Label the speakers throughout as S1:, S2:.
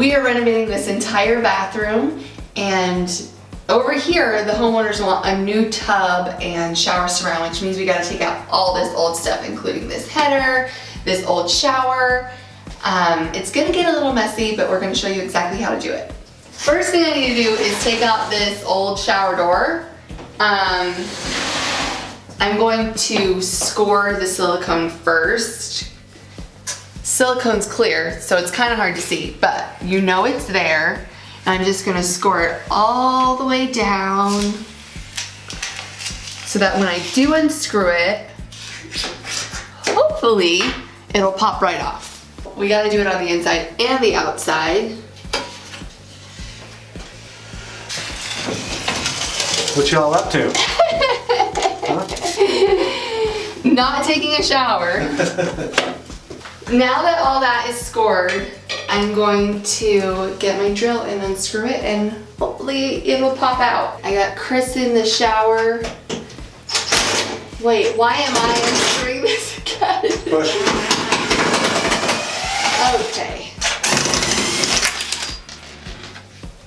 S1: We are renovating this entire bathroom, and over here the homeowners want a new tub and shower surround, which means we gotta take out all this old stuff, including this header, this old shower. It's gonna get a little messy, but we're gonna show you exactly how to do it. First thing I need to do is take out this old shower door. I'm going to score the silicone first. Silicone's clear, so it's kind of hard to see, but you know it's there. And I'm just gonna score it all the way down so that when I do unscrew it, hopefully it'll pop right off. We gotta do it on the inside and the outside.
S2: What y'all up to? Huh?
S1: Not taking a shower. Now that all that is scored, I'm going to get my drill and unscrew it, and hopefully it'll pop out. I got Chris in the shower. Wait, why am I unscrewing this again?
S2: Push.
S1: Okay.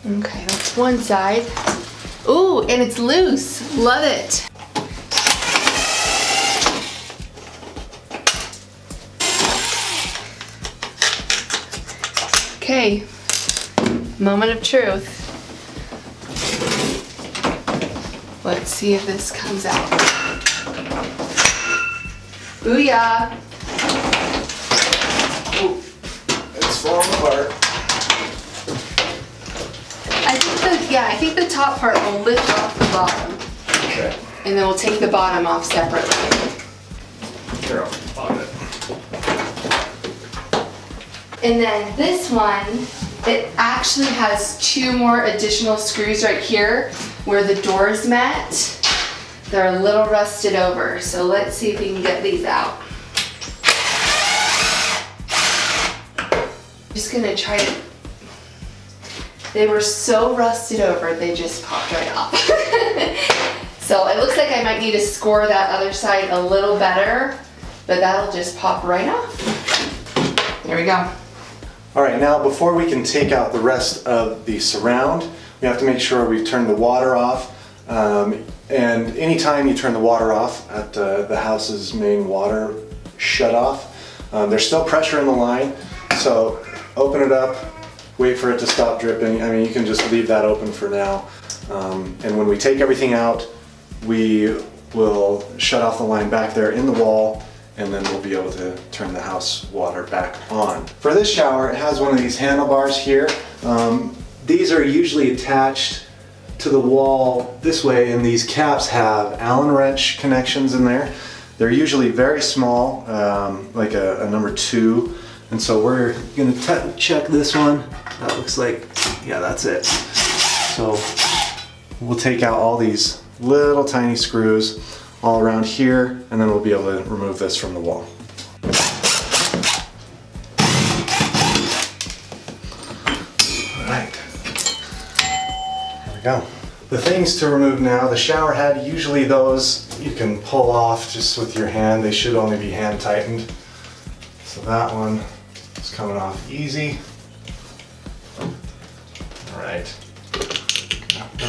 S1: Okay, that's one side. Ooh, and it's loose. Love it. Okay, moment of truth. Let's see if this comes out. Booyah!
S2: Ooh, it's falling apart.
S1: I think the top part will lift off the bottom.
S2: Okay.
S1: And then we'll take the bottom off separately.
S2: Here, I'll bottom it.
S1: And then this one, it actually has two more additional screws right here where the doors met. They're a little rusted over, so let's see if we can get these out. Just gonna try to, they were so rusted over, they just popped right off. So it looks like I might need to score that other side a little better, but that'll just pop right off. There we go.
S2: All right, now before we can take out the rest of the surround, we have to make sure we've turned the water off. And anytime you turn the water off at the house's main water shutoff, there's still pressure in the line. So open it up, wait for it to stop dripping. I mean, you can just leave that open for now. And when we take everything out, we will shut off the line back there in the wall, and then we'll be able to turn the house water back on. For this shower, it has one of these handlebars here. These are usually attached to the wall this way, and these caps have Allen wrench connections in there. They're usually very small, like a number 2. And so we're gonna check this one. That looks like, yeah, that's it. So we'll take out all these little tiny screws all around here, and then we'll be able to remove this from the wall. All right, there we go. The things to remove now, the shower head, usually those you can pull off just with your hand. They should only be hand tightened. So that one is coming off easy. All right.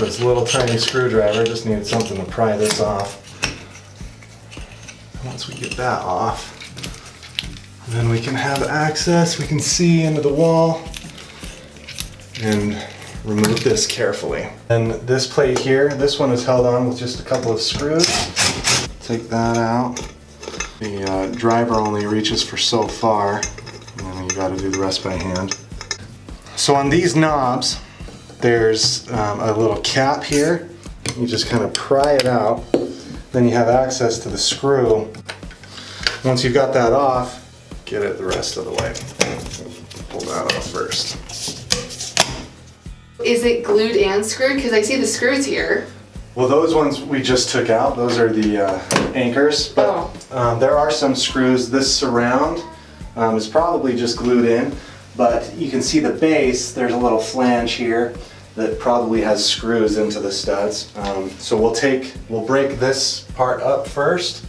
S2: This little tiny screwdriver, just needed something to pry this off. Once we get that off, then we can have access, we can see into the wall and remove this carefully. And this plate here, this one is held on with just a couple of screws. Take that out. The driver only reaches for so far, and then you got to do the rest by hand. So on these knobs, there's a little cap here. You just kind of pry it out. Then you have access to the screw. Once you've got that off, get it the rest of the way. Pull that off first.
S1: Is it glued and screwed? Because I see the screws here.
S2: Well, those ones we just took out. Those are the anchors. But there are some screws. This surround is probably just glued in. But you can see the base, there's a little flange here that probably has screws into the studs. So we'll break this part up first,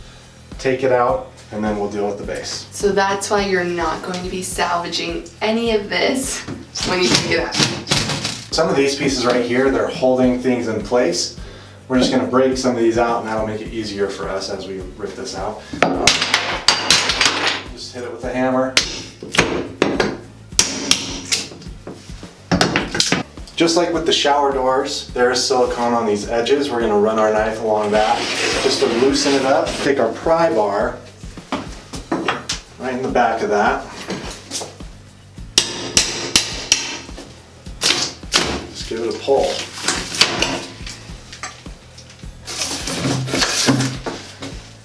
S2: take it out, and then we'll deal with the base.
S1: So that's why you're not going to be salvaging any of this. when you think of that.
S2: Some of these pieces right here, they're holding things in place. We're just going to break some of these out, and that'll make it easier for us as we rip this out. Just hit it with a hammer. Just like with the shower doors, there's silicone on these edges. We're going to run our knife along that just to loosen it up. Take our pry bar right in the back of that. Just give it a pull.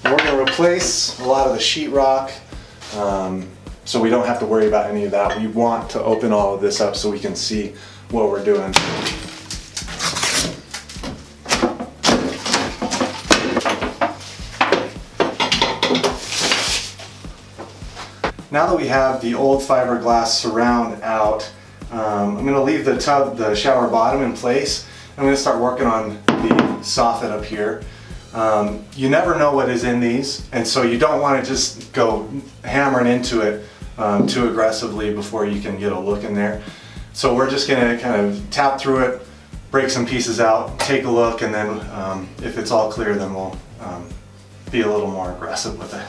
S2: And we're going to replace a lot of the sheetrock so we don't have to worry about any of that. We want to open all of this up so we can see what we're doing. Now that we have the old fiberglass surround out, I'm going to leave the tub, the shower bottom in place. I'm going to start working on the soffit up here. You never know what is in these, and so you don't want to just go hammering into it too aggressively before you can get a look in there. So we're just going to kind of tap through it, break some pieces out, take a look, and then if it's all clear, then we'll be a little more aggressive with it.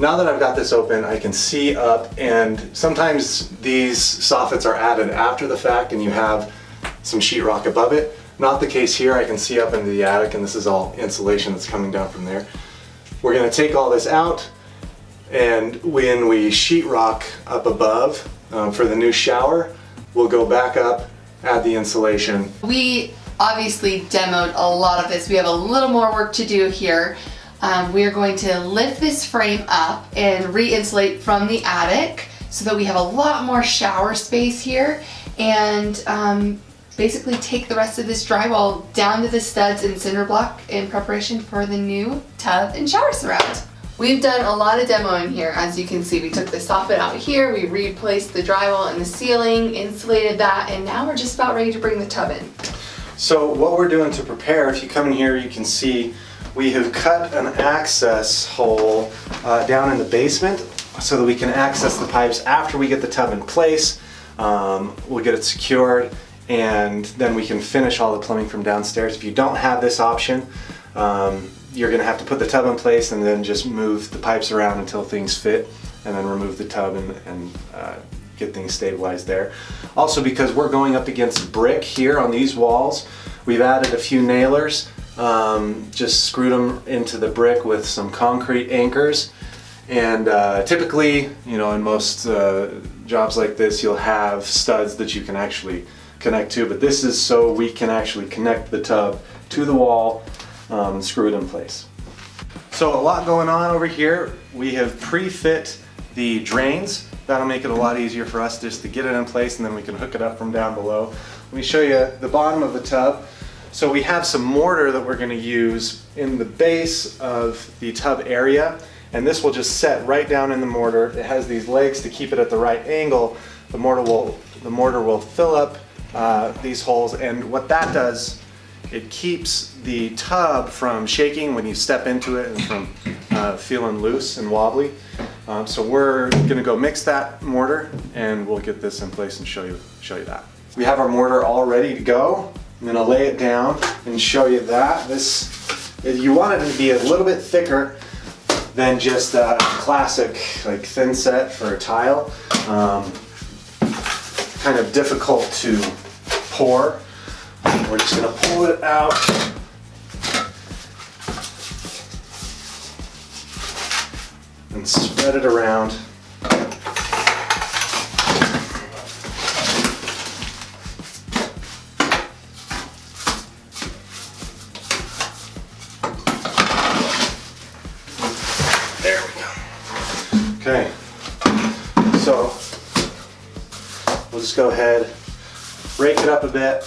S2: Now that I've got this open, I can see up, and sometimes these soffits are added after the fact and you have some sheetrock above it. Not the case here. I can see up into the attic, and this is all insulation that's coming down from there. We're going to take all this out, and when we sheetrock up above for the new shower, we'll go back up, add the insulation.
S1: We obviously demoed a lot of this. We have a little more work to do here. We are going to lift this frame up and re-insulate from the attic so that we have a lot more shower space here, and basically take the rest of this drywall down to the studs and cinder block in preparation for the new tub and shower surround. We've done a lot of demoing here. As you can see, we took the soffit out here, we replaced the drywall in the ceiling, insulated that, and now we're just about ready to bring the tub in.
S2: So what we're doing to prepare, if you come in here, you can see we have cut an access hole down in the basement so that we can access the pipes after we get the tub in place. We'll get it secured, and then we can finish all the plumbing from downstairs. If you don't have this option, you're going to have to put the tub in place and then just move the pipes around until things fit, and then remove the tub and get things stabilized there. Also, because we're going up against brick here on these walls, we've added a few nailers, just screwed them into the brick with some concrete anchors. And typically, you know, in most jobs like this, you'll have studs that you can actually connect to, but this is so we can actually connect the tub to the wall and screw it in place. So a lot going on over here. We have pre-fit the drains. That'll make it a lot easier for us just to get it in place, and then we can hook it up from down below. Let me show you the bottom of the tub. So we have some mortar that we're going to use in the base of the tub area, and this will just set right down in the mortar. It has these legs to keep it at the right angle. The mortar will fill up these holes, and what that does, it keeps the tub from shaking when you step into it and from feeling loose and wobbly. So we're going to go mix that mortar, and we'll get this in place and show you that. We have our mortar all ready to go. I'm going to lay it down and show you that. You want it to be a little bit thicker than just a classic like thin set for a tile. Kind of difficult to pour. We're just going to pull it out. And spread it around. There we go. Okay, so we'll just go ahead, rake it up a bit.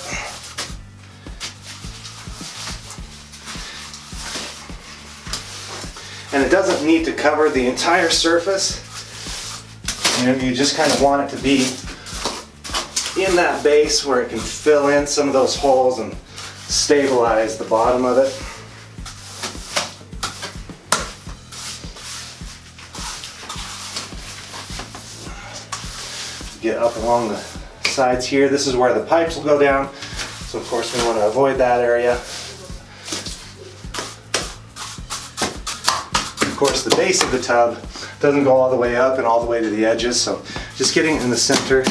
S2: And it doesn't need to cover the entire surface. You just kind of want it to be in that base where it can fill in some of those holes and stabilize the bottom of it. get up along the sides here. This is where the pipes will go down. So of course we want to avoid that area. Of course the base of the tub doesn't go all the way up and all the way to the edges, so just getting in the center.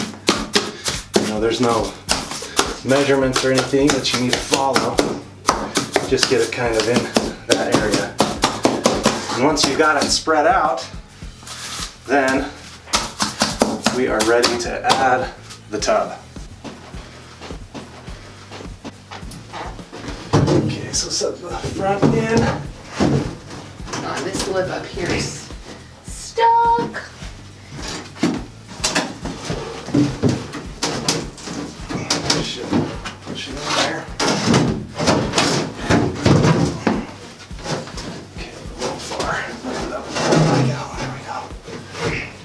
S2: You know, there's no measurements or anything that you need to follow. Just get it kind of in that area. And once you've got it spread out, then we are ready to add the tub. Okay, so set the front in.
S1: Oh, this lip up here is stuck.
S2: Should push it in there. Okay, a little far. Lift it up. There we go. There we go.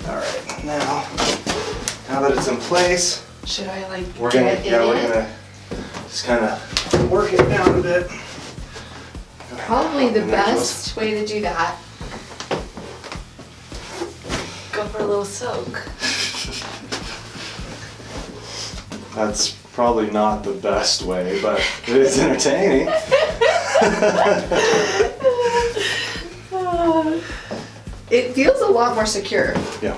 S2: All right, now that it's in place,
S1: Should I like
S2: we're gonna
S1: get in it?
S2: we're gonna just kind of work it down a bit.
S1: Probably the
S2: And there it goes.
S1: best way to do that. Go for a little soak.
S2: That's probably not the best way, but it is entertaining.
S1: It feels a lot more secure.
S2: Yeah.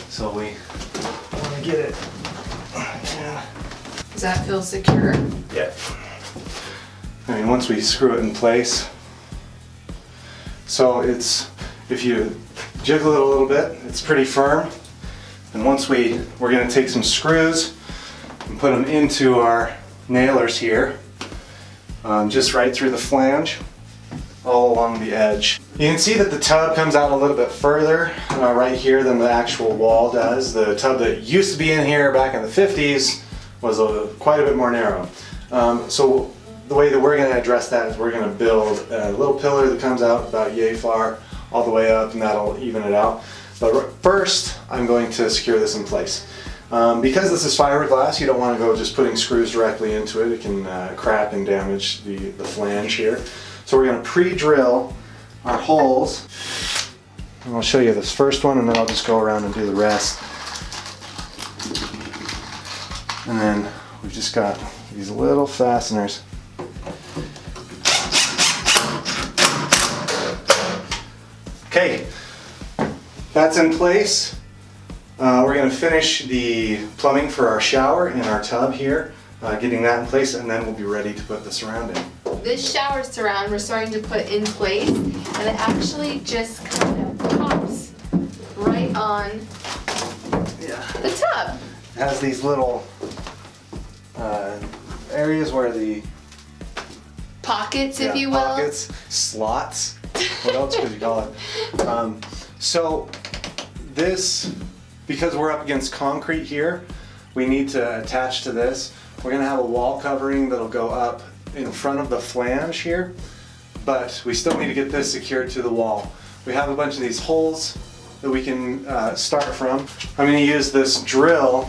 S2: So we want to get it. Yeah.
S1: Does that feel secure?
S2: Yeah. I mean, once we screw it in place, so it's, if you jiggle it a little bit, it's pretty firm. And once we're going to take some screws and put them into our nailers here, just right through the flange, all along the edge. You can see that the tub comes out a little bit further right here than the actual wall does. The tub that used to be in here back in the 50s was quite a bit more narrow. So the way that we're going to address that is we're going to build a little pillar that comes out about yay far all the way up, and that'll even it out. But first I'm going to secure this in place. Because this is fiberglass, you don't want to go just putting screws directly into it. It can crack and damage the flange here. So we're going to pre-drill our holes. And I'll show you this first one, and then I'll just go around and do the rest. And then we've just got these little fasteners. Okay, that's in place. We're going to finish the plumbing for our shower in our tub here, getting that in place, and then we'll be ready to put the surround in.
S1: This shower surround we're starting to put in place, and it actually just kind of pops right on the tub.
S2: It has these little areas where the
S1: Pockets, if you will.
S2: pockets, slots. What else could you call it? So this, because we're up against concrete here, we need to attach to this. We're going to have a wall covering that'll go up in front of the flange here, but we still need to get this secured to the wall. We have a bunch of these holes that we can start from. I'm going to use this drill,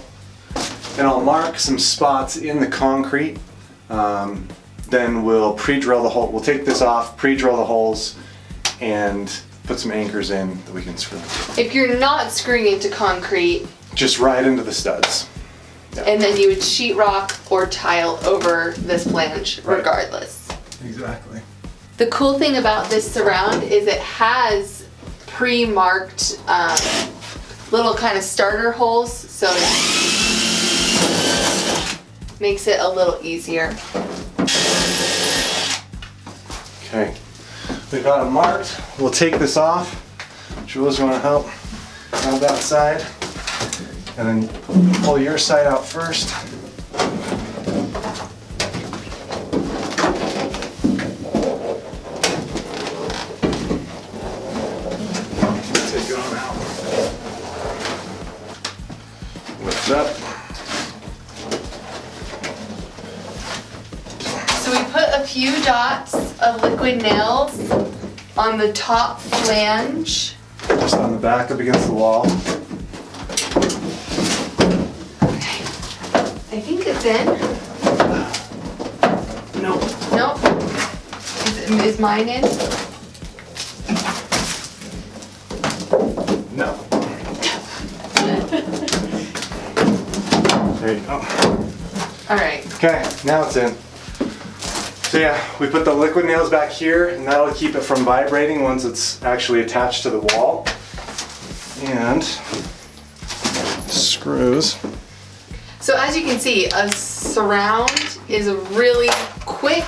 S2: and I'll mark some spots in the concrete. Then we'll pre-drill the hole. We'll take this off, pre-drill the holes, and put some anchors in that we can screw.
S1: If you're not screwing into concrete,
S2: Just right into the studs. Yeah.
S1: and then you would sheetrock or tile over this flange
S2: Right.
S1: regardless.
S2: Exactly.
S1: The cool thing about this surround is it has pre-marked little kind of starter holes, so it makes it a little easier.
S2: Okay, we've got it marked. We'll take this off. Jules, you want to help on that side? And then pull your side out first. Take it on out. Lift it up.
S1: So we put a few dots of liquid nails on the top flange.
S2: Just on the back up against the wall.
S1: I think it's in.
S2: Nope.
S1: Nope. Is Is mine in?
S2: No. There you go.
S1: All right.
S2: Okay, now it's in. So yeah, we put the liquid nails back here, and that'll keep it from vibrating once it's actually attached to the wall. And screws.
S1: So as you can see, a surround is a really quick,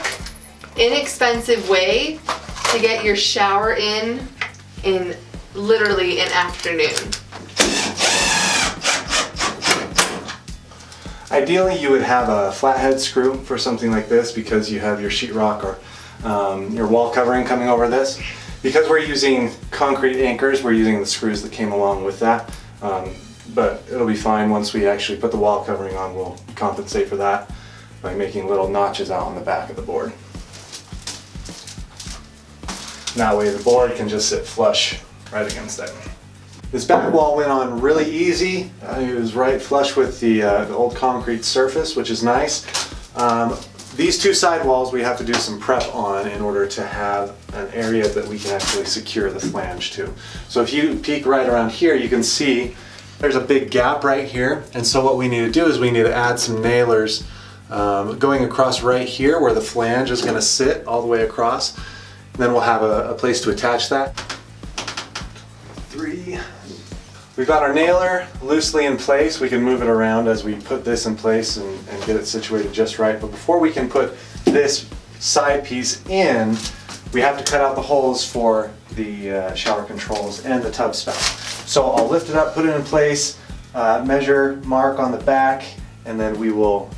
S1: inexpensive way to get your shower in literally an afternoon.
S2: Ideally, you would have a flathead screw for something like this because you have your sheetrock or your wall covering coming over this. Because we're using concrete anchors, we're using the screws that came along with that. But it'll be fine once we actually put the wall covering on. We'll compensate for that by making little notches out on the back of the board. And that way the board can just sit flush right against it. This back wall went on really easy. It was right flush with the old concrete surface, which is nice. These two side walls we have to do some prep on in order to have an area that we can actually secure the flange to. So if you peek right around here, you can see there's a big gap right here. And so what we need to do is we need to add some nailers going across right here where the flange is going to sit all the way across. And then we'll have a place to attach that. 3. We've got our nailer loosely in place. We can move it around as we put this in place and get it situated just right. But before we can put this side piece in, we have to cut out the holes for the shower controls and the tub spout. So I'll lift it up, put it in place, measure, mark on the back, and then we will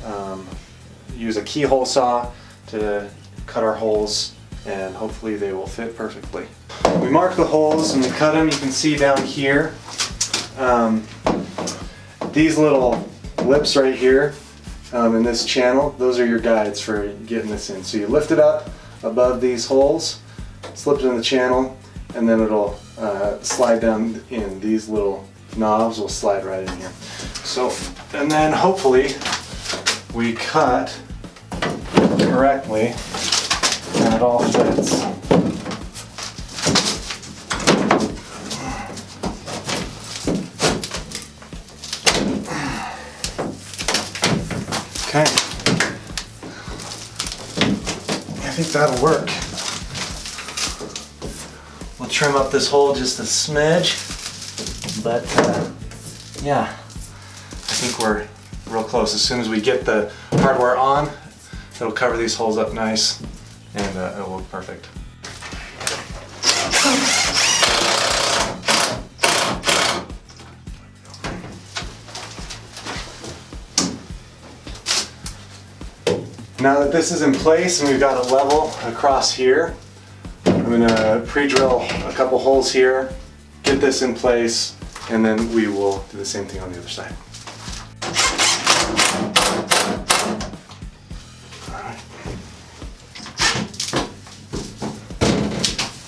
S2: use a keyhole saw to cut our holes, and hopefully they will fit perfectly. We mark the holes and we cut them. You can see down here these little lips right here in this channel, those are your guides for getting this in. So you lift it up above these holes, slip it in the channel, and then it'll slide down in. These little knobs will slide right in here. So, and then hopefully we cut correctly and it all fits. Okay, I think that'll work. We'll trim up this hole just a smidge, but yeah, I think we're real close. As soon as we get the hardware on, it'll cover these holes up nice, and it'll look perfect. Now that this is in place and we've got a level across here, I'm going to pre-drill a couple holes here, get this in place, and then we will do the same thing on the other side. Alright.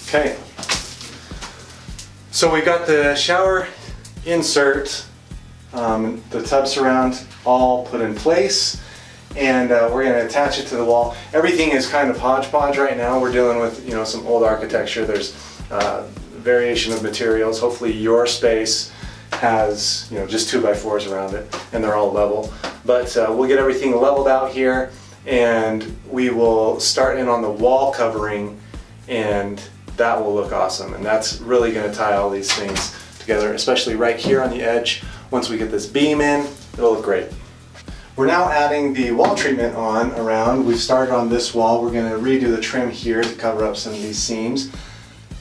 S2: Okay, so we got the shower insert, the tub surround all put in place. And we're going to attach it to the wall. Everything is kind of hodgepodge right now. We're dealing with, you know, some old architecture. There's variation of materials. Hopefully your space has, you know, just 2x4s around it and they're all level. But we'll get everything leveled out here and we will start in on the wall covering, and that will look awesome. And that's really going to tie all these things together, especially right here on the edge. Once we get this beam in, it'll look great. We're now adding the wall treatment on around. We've started on this wall. We're going to redo the trim here to cover up some of these seams.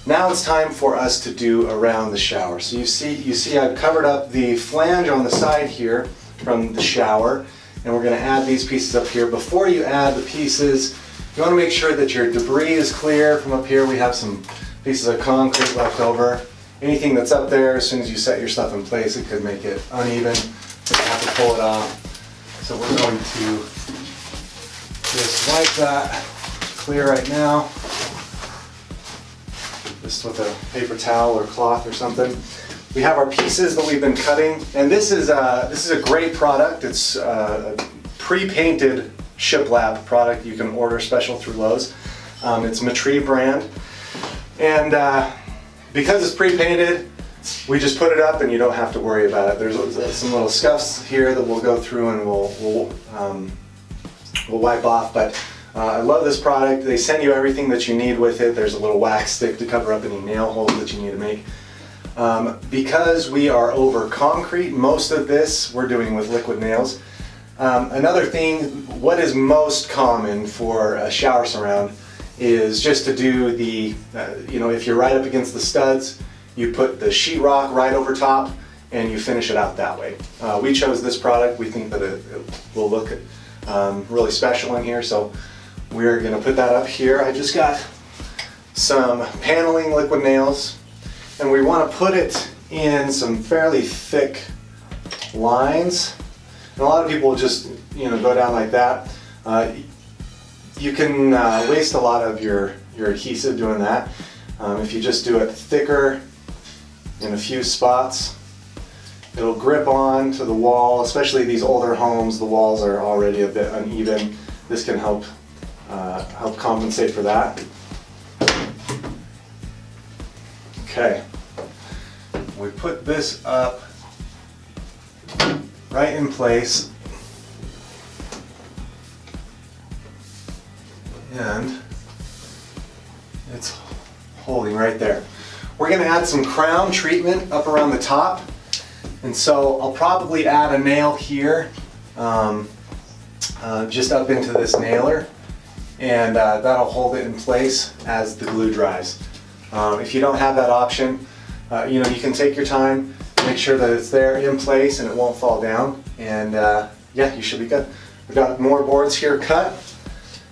S2: Now it's time for us to do around the shower. So you see I've covered up the flange on the side here from the shower, and we're going to add these pieces up here. Before you add the pieces, you want to make sure that your debris is clear from up here. We have some pieces of concrete left over. Anything that's up there, as soon as you set your stuff in place, it could make it uneven. So you have to pull it off. So we're going to just wipe that clear right now, just with a paper towel or cloth or something. We have our pieces that we've been cutting, and this is a great product. It's a pre-painted shiplap product you can order special through Lowe's. It's Matri brand. And because it's pre-painted, we just put it up and you don't have to worry about it. There's some little scuffs here that we'll go through and we'll wipe off, but I love this product. They send you everything that you need with it. There's a little wax stick to cover up any nail holes that you need to make. Because we are over concrete, most of this we're doing with liquid nails. Another thing, what is most common for a shower surround is just to do the, if you're right up against the studs, you put the sheetrock right over top and you finish it out that way. We chose this product. We think that it will look really special in here, so we're going to put that up here. I just got some paneling liquid nails, and we want to put it in some fairly thick lines. And a lot of people just go down like that. You can waste a lot of your adhesive doing that. If you just do it thicker in a few spots, it'll grip on to the wall. Especially these older homes, the walls are already a bit uneven. This can help compensate for that. Okay, we put this up right in place, and it's holding right there. We're going to add some crown treatment up around the top, and so I'll probably add a nail here, just up into this nailer, and that'll hold it in place as the glue dries. If you don't have that option, you can take your time, make sure that it's there in place and it won't fall down, and yeah, you should be good. We've got more boards here cut,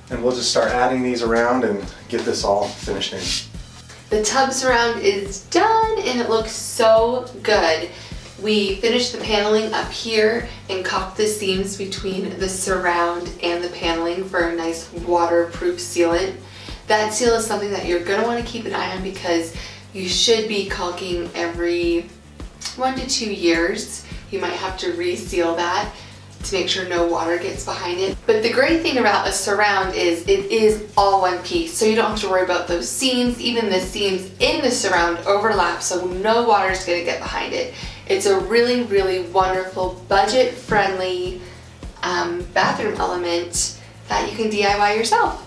S2: and we'll just start adding these around and get this all finished in.
S1: The tub surround is done and it looks so good. We finished the paneling up here and caulked the seams between the surround and the paneling for a nice waterproof sealant. That seal is something that you're going to want to keep an eye on because you should be caulking every 1 to 2 years. You might have to reseal that to make sure no water gets behind it. But the great thing about a surround is it is all one piece, so you don't have to worry about those seams. Even the seams in the surround overlap, so no water is going to get behind it. It's a really, really wonderful, budget-friendly bathroom element that you can DIY yourself.